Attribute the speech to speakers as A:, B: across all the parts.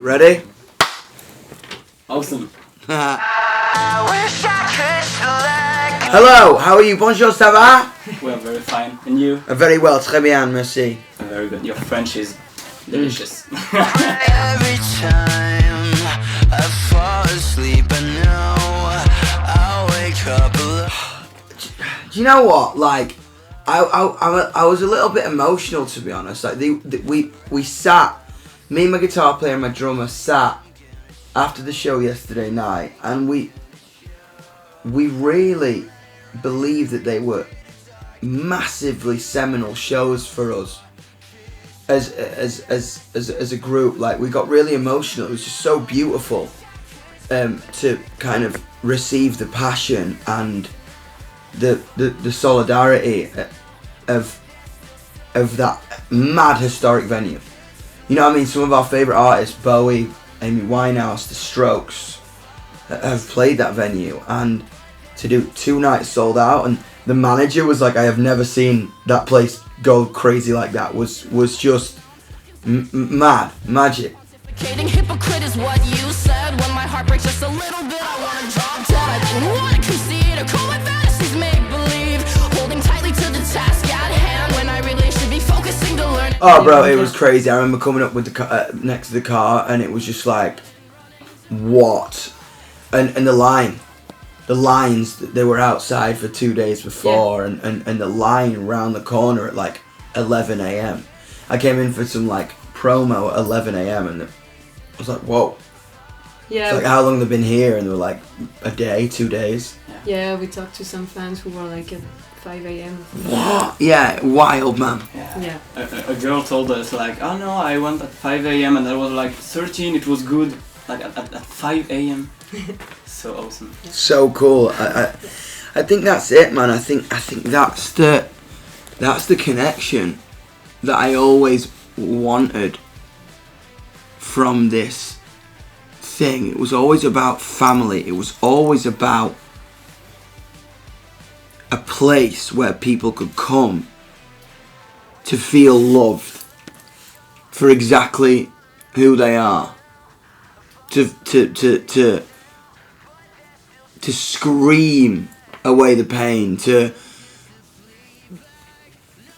A: Ready?
B: Awesome.
A: Hello, how are you? Bonjour, ça va?
B: We are very fine. And you?
A: Very well, très bien, merci.
B: Very good. Your French is delicious.
C: Every time I fall asleep, I know I'll wake up alone.
A: Do you know what? Like, I was a little bit emotional, to be honest. Like, we sat, me and my guitar player and my drummer sat after the show yesterday night, and we really believed that they were massively seminal shows for us as a group. Like, we got really emotional. It was just so beautiful to kind of receive the passion and the solidarity of that mad historic venue. You know what I mean? Some of our favourite artists, Bowie, Amy Winehouse, The Strokes, have played that venue, and to do 2 nights sold out, and the manager was like, I have never seen that place go crazy like that. Was just mad, magic.
D: Hypocrite is what you said. When my heart breaks just a little bit, I wanna drop dead. I didn't wanna concede or call my fantasies make believe. Holding tightly to the task at hand when I really should be focusing to learn.
A: Oh, bro, it was crazy. I remember coming up with the next to the car, and it was just like, what? And the lines, they were outside for 2 days before, and the line around the corner at like 11 a.m. I came in for some like promo at 11 a.m. and I was like, whoa.
E: Yeah.
A: It's like, how long they've been here? And they were like, a day, 2 days.
E: Yeah, we talked to some fans who were like at 5 a.m.
A: What? Yeah, wild, man.
E: Yeah.
B: A girl told us like, oh no, I went at 5 a.m. and I was like 13. It was good. Like at 5 a.m. So awesome.
A: So cool. I think that's it, man. I think that's the connection that I always wanted from this thing. It was always about family. It was always about a place where people could come to feel loved for exactly who they are. To scream away the pain, to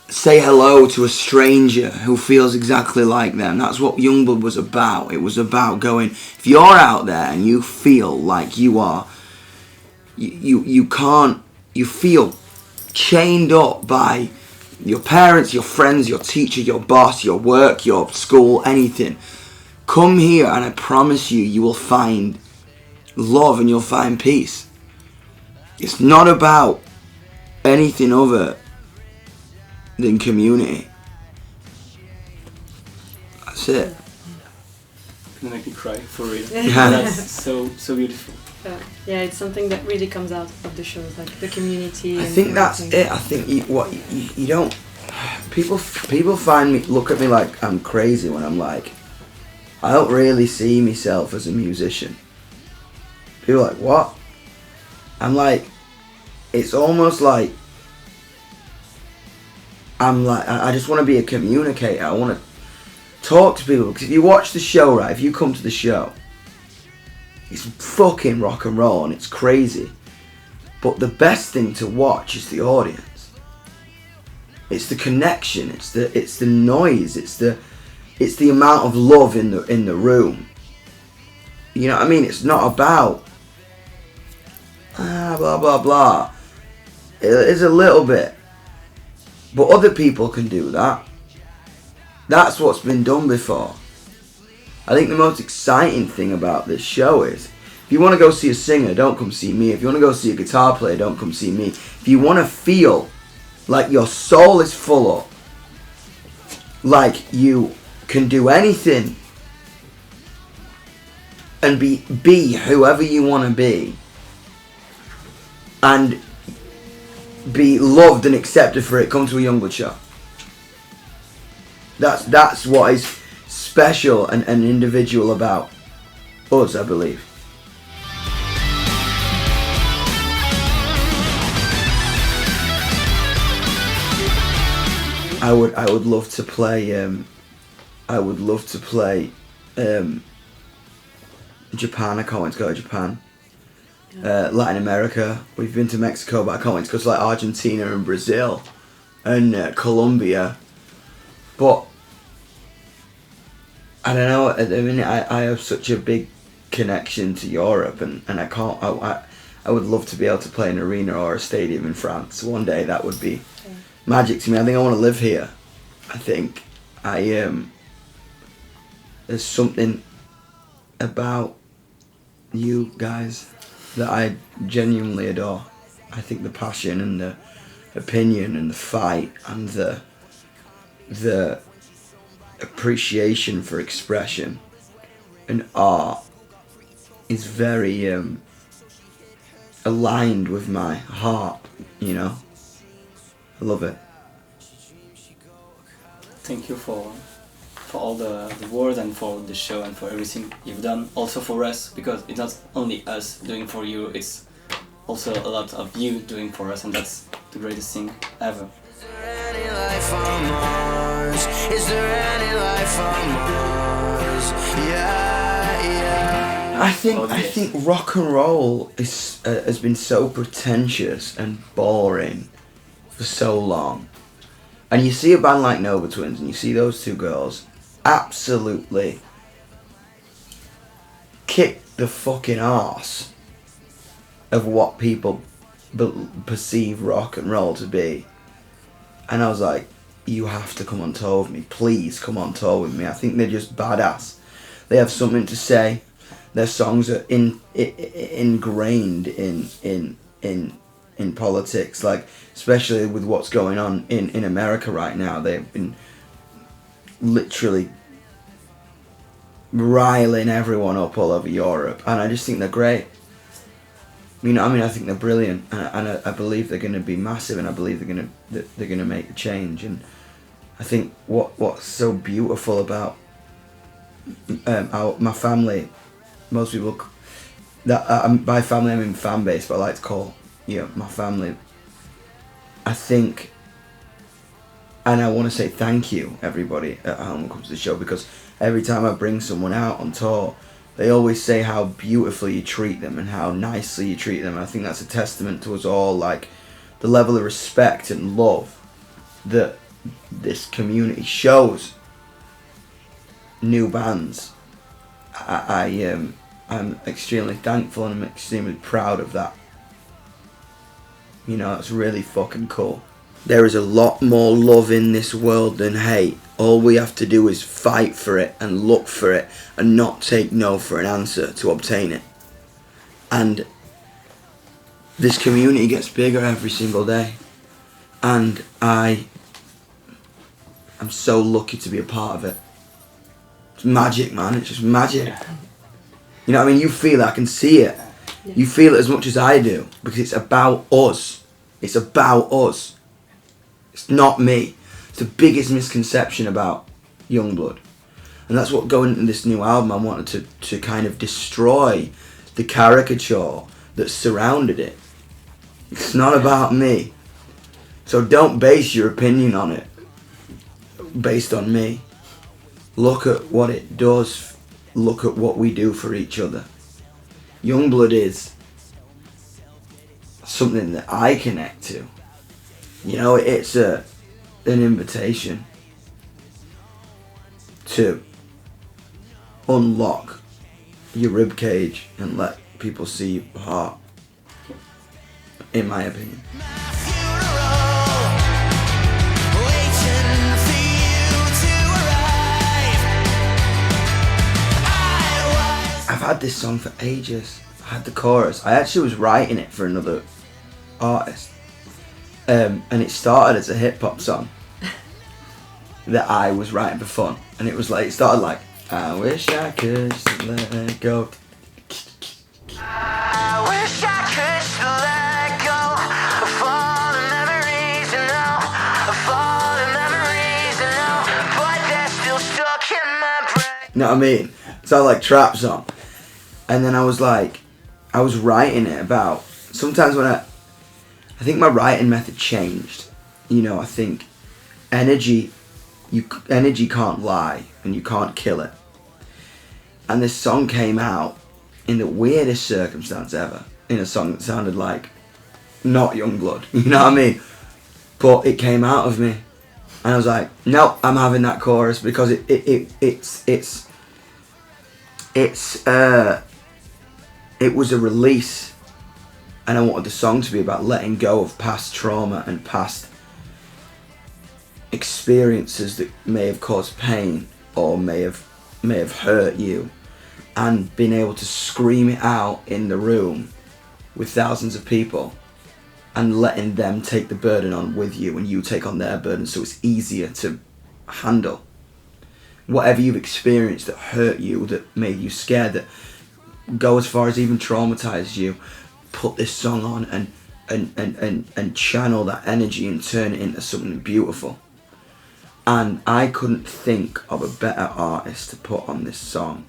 A: say hello to a stranger who feels exactly like them. That's what Youngblood was about. It was about going, if you're out there and you feel like you are, you feel chained up by your parents, your friends, your teacher, your boss, your work, your school, anything. Come here and I promise you, you will find love and you'll find peace. It's not about anything other than community. That's it.
B: You make me cry for real.
A: Yeah.
B: That's so beautiful.
E: Yeah, it's something that really comes out of the shows, like the community.
A: I
E: and
A: think that's
E: everything.
A: it. I think you don't. People look at me like I'm crazy when I'm like, I don't really see myself as a musician. People are like, what? I'm like, it's almost like I just want to be a communicator. I want to talk to people, because if you watch the show, right, if you come to the show, it's fucking rock and roll and it's crazy, but the best thing to watch is the audience. It's the connection, it's the noise, it's the amount of love in the room. You know what I mean? It's not about blah blah blah. It is a little bit, but other people can do that. That's what's been done before. I think the most exciting thing about this show is, if you want to go see a singer, don't come see me. If you want to go see a guitar player, don't come see me. If you want to feel like your soul is full up, like you can do anything and be whoever you want to be, and be loved and accepted for it, come to a Youngblood show. That's what is special and individual about us, I believe. I would love to play Japan, I can't wait to go to Japan. Latin America, we've been to Mexico, but I can't wait to go to like Argentina and Brazil and Colombia. But I don't know, I mean, I have such a big connection to Europe, and I can't, I would love to be able to play an arena or a stadium in France one day. That would be magic to me. I think I want to live here. I think there's something about you guys that I genuinely adore. I think the passion and the opinion and the fight and the appreciation for expression and art is very aligned with my heart, you know. I love it.
B: Thank you for all the words and for the show and for everything you've done. Also for us, because it's not only us doing for you, it's also a lot of you doing for us, and that's the greatest thing ever.
C: Is there any life on Mars? Is there any life on Mars? Yeah, yeah.
A: I think rock and roll has been so pretentious and boring for so long. And you see a band like Nova Twins, and you see those two girls absolutely kick the fucking arse of what people perceive rock and roll to be. And I was like, you have to come on tour with me. Please come on tour with me. I think they're just badass. They have something to say. Their songs are ingrained in politics, like especially with what's going on in America right now. They've been literally riling everyone up all over Europe, and I just think they're great. You know, I mean, I think they're brilliant, and I believe they're going to be massive, and I believe they're going to make a change. And I think what's so beautiful about my family, most people that by family I mean fan base, but I like to call my family. I think, and I want to say thank you everybody at home who comes to the show, because every time I bring someone out on tour, they always say how beautifully you treat them and how nicely you treat them. And I think that's a testament to us all, like the level of respect and love that this community shows new bands. I'm extremely thankful, and I'm extremely proud of that. You know, it's really fucking cool. There is a lot more love in this world than hate. All we have to do is fight for it and look for it and not take no for an answer to obtain it. And this community gets bigger every single day. And I'm so lucky to be a part of it. It's magic, man. It's just magic.
B: Yeah.
A: You know what I mean? You feel it. I can see it.
E: Yeah.
A: You feel it as much as I do, because it's about us. It's about us. It's not me. It's the biggest misconception about Youngblood. And that's what, going into this new album, I wanted to kind of destroy the caricature that surrounded it. It's not about me. So don't base your opinion on it based on me. Look at what it does. Look at what we do for each other. Youngblood is something that I connect to. You know, it's an invitation to unlock your rib cage and let people see your heart, in my opinion. I've had this song for ages. I had the chorus. I actually was writing it for another artist. And it started as a hip hop song that I was writing for fun. And it was like, it started like, I wish I could just let it go.
C: I wish I could just let go of all the memories and all, of all the memories and all, but they're still stuck in my brain.
A: You know what I mean? It sounded like trap song. And then I was like, I was writing it about, sometimes when I think my writing method changed. You know, I think energy can't lie and you can't kill it. And this song came out in the weirdest circumstance ever, in a song that sounded like not Youngblood, you know what I mean? But it came out of me, and I was like, no, I'm having that chorus because it was a release, and I wanted the song to be about letting go of past trauma and past experiences that may have caused pain or may have hurt you, and being able to scream it out in the room with thousands of people and letting them take the burden on with you and you take on their burden, so it's easier to handle whatever you've experienced that hurt you, that made you scared, that go as far as even traumatized you. Put this song on and channel that energy and turn it into something beautiful. And I couldn't think of a better artist to put on this song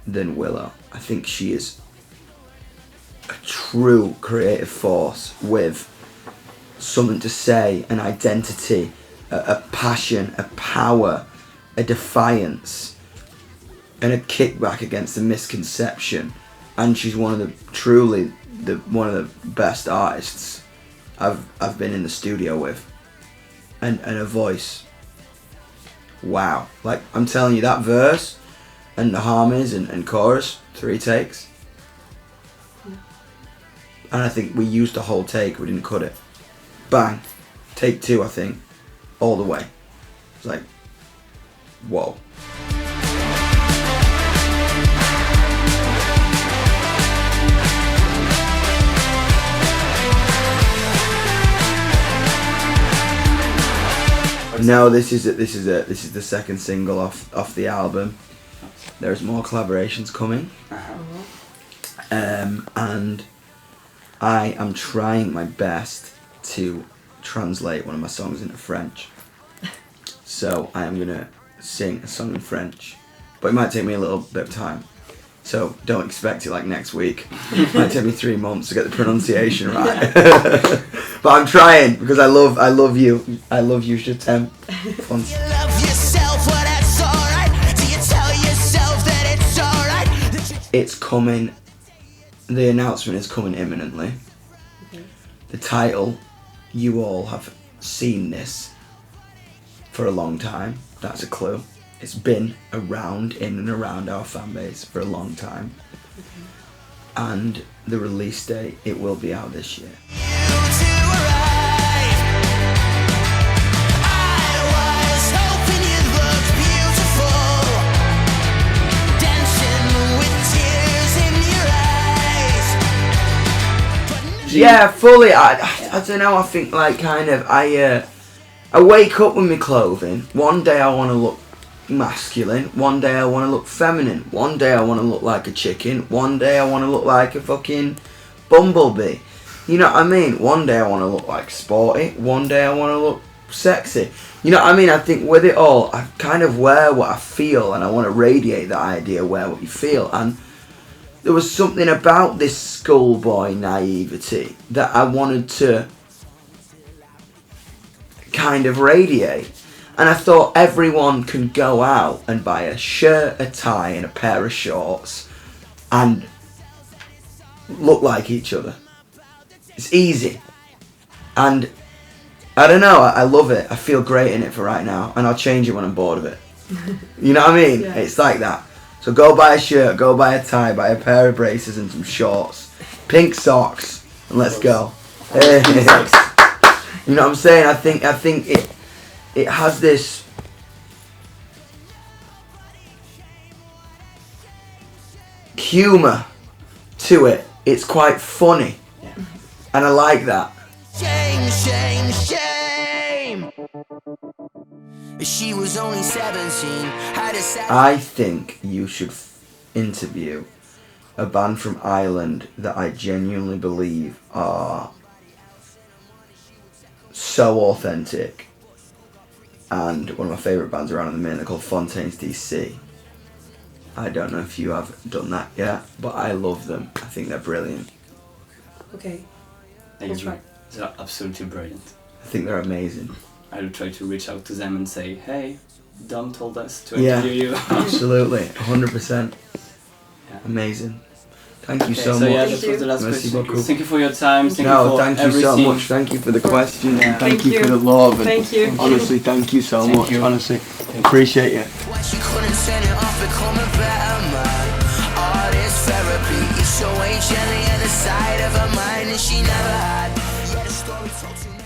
A: than Willow. I think she is a true creative force with something to say, an identity, a passion, a power, a defiance, and a kickback against the misconception. And she's one of the best artists I've been in the studio with, and a voice. Wow, like I'm telling you, that verse and the harmonies and chorus, 3 takes. And I think we used the whole take, we didn't cut it. Bang. Take 2, I think. All the way. It's like, whoa. No, this is the second single off the album. There's more collaborations coming. And I am trying my best to translate one of my songs into French. So I am gonna sing a song in French, but it might take me a little bit of time. So don't expect it like next week. It might take me 3 months to get the pronunciation right. But I'm trying because I love you. I love you, je t'aime. Fun.
C: You love yourself, well that's alright. Do you tell yourself that it's alright?
A: It's coming. The announcement is coming imminently.
E: Okay.
A: The title, you all have seen this for a long time. That's a clue. It's been around, in and around our fan base for a long time. And the release date, it will be out this year. Yeah, fully. I don't know. I think like kind of I wake up with my clothing. One day I want to look masculine. One day I want to look feminine. One day I want to look like a chicken. One day I want to look like a fucking bumblebee. You know what I mean? One day I want to look like sporty. One day I want to look sexy. You know what I mean? I think with it all, I kind of wear what I feel, and I want to radiate that idea. Wear what you feel, and there was something about this schoolboy naivety that I wanted to kind of radiate. And I thought everyone can go out and buy a shirt, a tie, and a pair of shorts and look like each other. It's easy. And I don't know, I love it. I feel great in it for right now. And I'll change it when I'm bored of it. You know what I mean?
E: Yeah.
A: It's like that. So go buy a shirt, go buy a tie, buy a pair of braces and some shorts, pink socks, and let's go. You know what I'm saying? I think it has this humour to it. It's quite funny, and I like that.
C: Shame, shame, shame. She was only 17. Had a
A: I think you should interview a band from Ireland that I genuinely believe are so authentic, and one of my favourite bands around at the minute. They're called Fontaines DC. I don't know if you have done that yet, but I love them. I think they're brilliant.
E: Okay.
B: They
E: We'll try.
B: are absolutely brilliant.
A: I think they're amazing.
B: I will try to reach out to them and say, hey, Dom told us to
A: Yeah.
B: interview you.
A: Absolutely, 100%.
B: Yeah.
A: Amazing. Thank you
B: Okay,
A: so
B: so yeah,
A: much.
B: that was the last
A: Merci
B: question.
A: beaucoup.
B: Thank you for your time. Thank you
A: No,
B: for
A: thank you
B: everything.
A: so much. Thank you for the questions.
B: Yeah.
A: And thank
E: Thank
A: you for
E: you.
A: the love. And
E: Thank you.
A: honestly, thank you so
B: Thank
A: much.
B: you.
A: Honestly, appreciate you.
C: Why she couldn't turn it off, become a better man. All this therapy is so angelic, and the side of her mind that she never had. Yeah, the story told you.